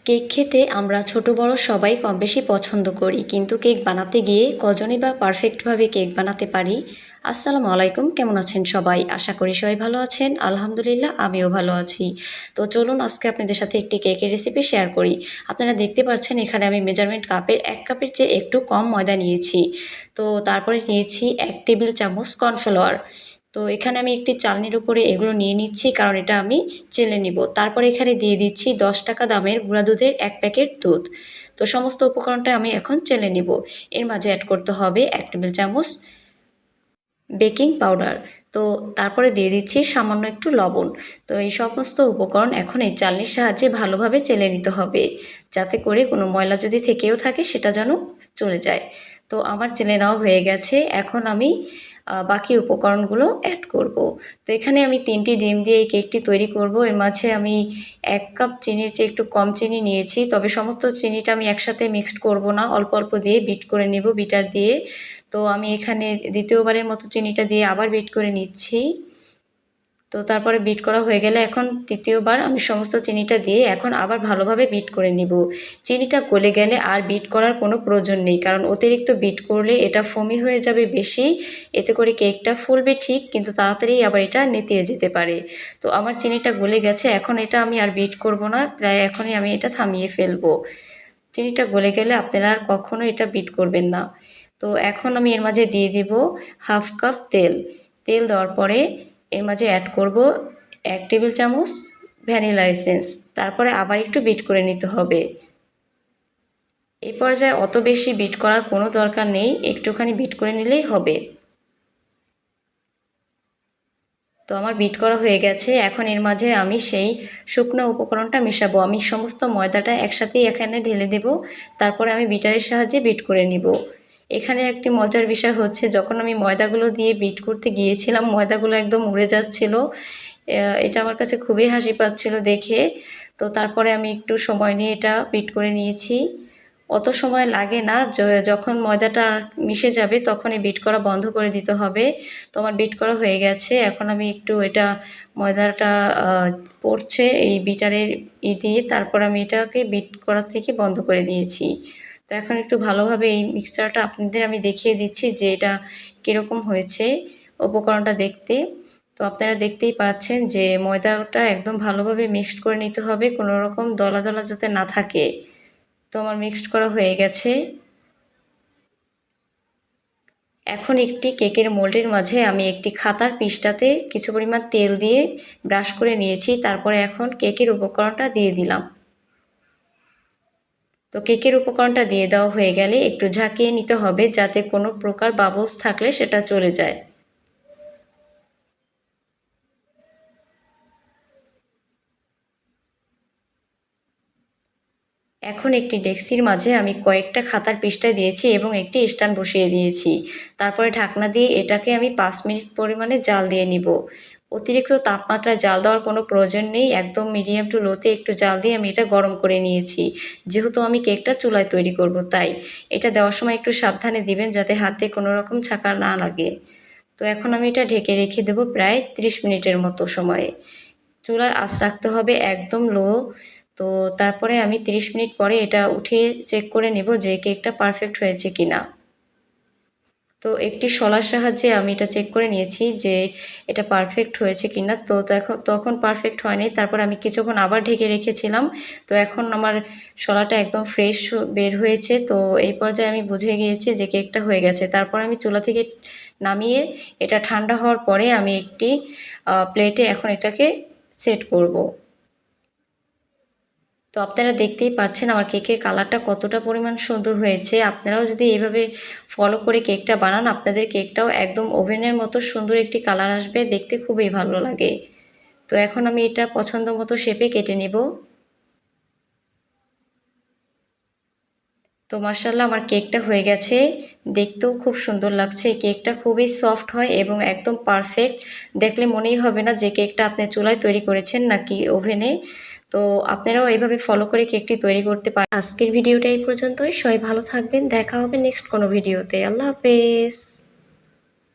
Cake খেতে আমরা ছোট বড় সবাই কম বেশি পছন্দ করি, কিন্তু কেক বানাতে গিয়ে কজনই বা পারফেক্টভাবে কেক বানাতে পারি। আসসালামু আলাইকুম, কেমন আছেন সবাই? আশা করি সবাই ভালো আছেন। আলহামদুলিল্লাহ, আমিও ভালো আছি। তো চলুন আজকে আপনাদের সাথে একটি কেকের রেসিপি শেয়ার করি। আপনারা দেখতে পাচ্ছেন এখানে আমি মেজারমেন্ট কাপের 1 কাপের চেয়ে একটু কম ময়দা নিয়েছি। তো তারপরে নিয়েছি 1 টেবিল চামচ কর্নফ্লাওয়ার। তো এখানে আমি একটি চালনির উপরে এগুলো নিয়ে নিচ্ছি, কারণ এটা আমি চেলে নিব। তারপরে এখানে দিয়ে দিচ্ছি 10 টাকা দামের গুঁড়া দুধের 1 প্যাকেট দুধ। তো সমস্ত উপকরণটা আমি এখন চেলে নিব। এর মাঝে অ্যাড করতে হবে 1 টেবিল চামচ বেকিং পাউডার। তো তারপরে দিয়ে দিচ্ছি সামান্য একটু লবণ। তো এই সমস্ত উপকরণ এখন এই চালনির সাহায্যে ভালোভাবে চেলে নিতে হবে, যাতে করে কোনো ময়লা যদি থেকেও থাকে সেটা যেন চলে যায়। তো আমার চেলে নেওয়া হয়ে গেছে। এখন আমি বাকি উপকরণগুলো অ্যাড করব। তো এখানে আমি 3টি ডিম দিয়ে এই কেকটি তৈরি করব। এর মাঝে আমি 1 কাপ চিনির চেয়ে একটু কম চিনি নিয়েছি, তবে সমস্ত চিনিটা আমি একসাথে মিক্সড করব না, অল্প অল্প দিয়ে বিট করে নেব বিটার দিয়ে। তো আমি এখানে দ্বিতীয়বারের মতো চিনিটা দিয়ে আবার বিট করে নিচ্ছি। তো তারপরে বিট করা হয়ে গেলে এখন তৃতীয়বার আমি সমস্ত চিনিটা দিয়ে এখন আবার ভালোভাবে বিট করে নিব। চিনিটা গলে গেলে আর বিট করার কোনো প্রয়োজন নেই, কারণ অতিরিক্ত বিট করলে এটা ফোমি হয়ে যাবে বেশি। এতে করে কেকটা ফুলবে ঠিক, কিন্তু তাড়াতাড়ি আবার এটা নেতিয়ে যেতে পারে। তো আমার চিনিটা গলে গেছে, এখন এটা আমি আর বিট করব না, প্রায় এখনই আমি এটা থামিয়ে ফেলবো। চিনিটা গলে গেলে আপনারা আর কখনো এটা বিট করবেন না। তো এখন আমি এর মাঝে দিয়ে দিব হাফ কাপ তেল। তেল দেওয়ার পরে এর মাঝে অ্যাড করব 1 টেবিল চামচ ভ্যানিলা এসেন্স। তারপরে আবার একটু বিট করে নিতে হবে। এই পর্যায়ে অত বেশি বিট করার কোনো দরকার নেই, একটুখানি বিট করে নিলেই হবে। তো আমার বিট করা হয়ে গেছে। এখন এর মাঝে আমি সেই শুকনো উপকরণটা মেশাবো। আমি সমস্ত ময়দাটা একসাথেই এখানে ঢেলে দেব। তারপরে আমি বিটারের সাহায্যে বিট করে নিব। এখানে একটি মজার বিষয় হচ্ছে, যখন আমি ময়দাগুলো দিয়ে বিট করতে গিয়েছিলাম ময়দাগুলো একদম উড়ে যাচ্ছিল। এটা আমার কাছে খুবই হাসি পাচ্ছিল দেখে। তো তারপরে আমি একটু সময় নিয়ে এটা বিট করে নিয়েছি। অত সময় লাগে না, যখন ময়দাটা মিশে যাবে তখনই বিট করা বন্ধ করে দিতে হবে। তো আমার বিট করা হয়ে গেছে। এখন আমি একটু এটা ময়দাটা পড়ছে এই বিটারের দিয়ে, তারপর আমি এটাকে বিট করা থেকে বন্ধ করে দিয়েছি। তো এখন একটু ভালোভাবে এই মিক্সচারটা আপনাদের আমি দেখিয়ে দিচ্ছি যে এটা কীরকম হয়েছে উপকরণটা দেখতে। তো আপনারা দেখতেই পাচ্ছেন যে ময়দাটা একদম ভালোভাবে মিক্সড করে নিতে হবে, কোনো রকম দলা দলা যাতে না থাকে। তো আমার মিক্সড করা হয়ে গেছে। এখন একটি কেকের মোল্ডের মাঝে আমি একটি খাতার পৃষ্ঠাতে কিছু পরিমাণ তেল দিয়ে ব্রাশ করে নিয়েছি। তারপরে এখন কেকের উপকরণটা দিয়ে দিলাম। তো কেকের উপকরণটা দিয়ে দেওয়া হয়ে গেলে একটু ঝাঁকিয়ে নিতে হবে, যাতে কোনো প্রকার বাবলস থাকলে সেটা চলে যায়। এখন একটি ডেক্সির মাঝে আমি কয়েকটা খাতার পৃষ্ঠা দিয়েছি এবং একটি স্ট্যান্ড বসিয়ে দিয়েছি। তারপরে ঢাকনা দিয়ে এটাকে আমি 5 মিনিট পরিমাণে জাল দিয়ে নিব। অতিরিক্ত তাপমাত্রায় জাল দেওয়ার কোনো প্রয়োজন নেই, একদম মিডিয়াম টু লোতে একটু জাল দিয়ে আমি এটা গরম করে নিয়েছি। যেহেতু আমি কেকটা চুলায় তৈরি করব, তাই এটা দেওয়ার সময় একটু সাবধানে দিবেন, যাতে হাতে কোনো রকম ছাঁকা না লাগে। তো এখন আমি এটা ঢেকে রেখে দেবো প্রায় 30 মিনিটের মতো সময়ে। চুলার আঁচ রাখতে হবে একদম লো। তো তারপরে আমি 30 মিনিট পরে এটা উঠিয়ে চেক করে নেব যে কেকটা পারফেক্ট হয়েছে কিনা। তো একটি শলার সাহায্যে আমি এটা চেক করে নিয়েছি যে এটা পারফেক্ট হয়েছে কিনা। তো তখন পারফেক্ট হয়নি, তারপর আমি কিছুক্ষণ আবার ঢেকে রেখেছিলাম। তো এখন আমার শলাটা একদম ফ্রেশ বের হয়েছে। তো এই পর্যায়ে আমি বুঝে গিয়েছি যে কেকটা হয়ে গেছে। তারপর আমি চুলা থেকে নামিয়ে এটা ঠান্ডা হওয়ার পরে আমি একটি প্লেটে এখন এটাকে সেট করব। তো আপনারা দেখতেই পাচ্ছেন আমার কেকের কালারটা কতটা পরিমাণ সুন্দর হয়েছে। আপনারাও যদি এইভাবে ফলো করে কেকটা বানান, আপনাদের কেকটাও একদম ওভেনের মতো সুন্দর একটি কালার আসবে, দেখতে খুবই ভালো লাগে। তো এখন আমি এটা পছন্দ মতো শেপে কেটে নেব। তো মাশাআল্লাহ আমার কেকটা হয়ে গেছে, দেখতেও খুব সুন্দর লাগছে। এই কেকটা খুবই সফট হয় এবং একদম পারফেক্ট, দেখলে মনেই হবে না যে কেকটা আপনি চুলায় তৈরি করেছেন নাকি ওভেনে। তো আপনারাও এইভাবে ফলো করে কেকটি তৈরি করতে পারেন। আজকের ভিডিওটা এই পর্যন্তই। সবাই ভালো থাকবেন, দেখা হবে নেক্সট কোনো ভিডিওতে। আল্লাহ হাফেজ।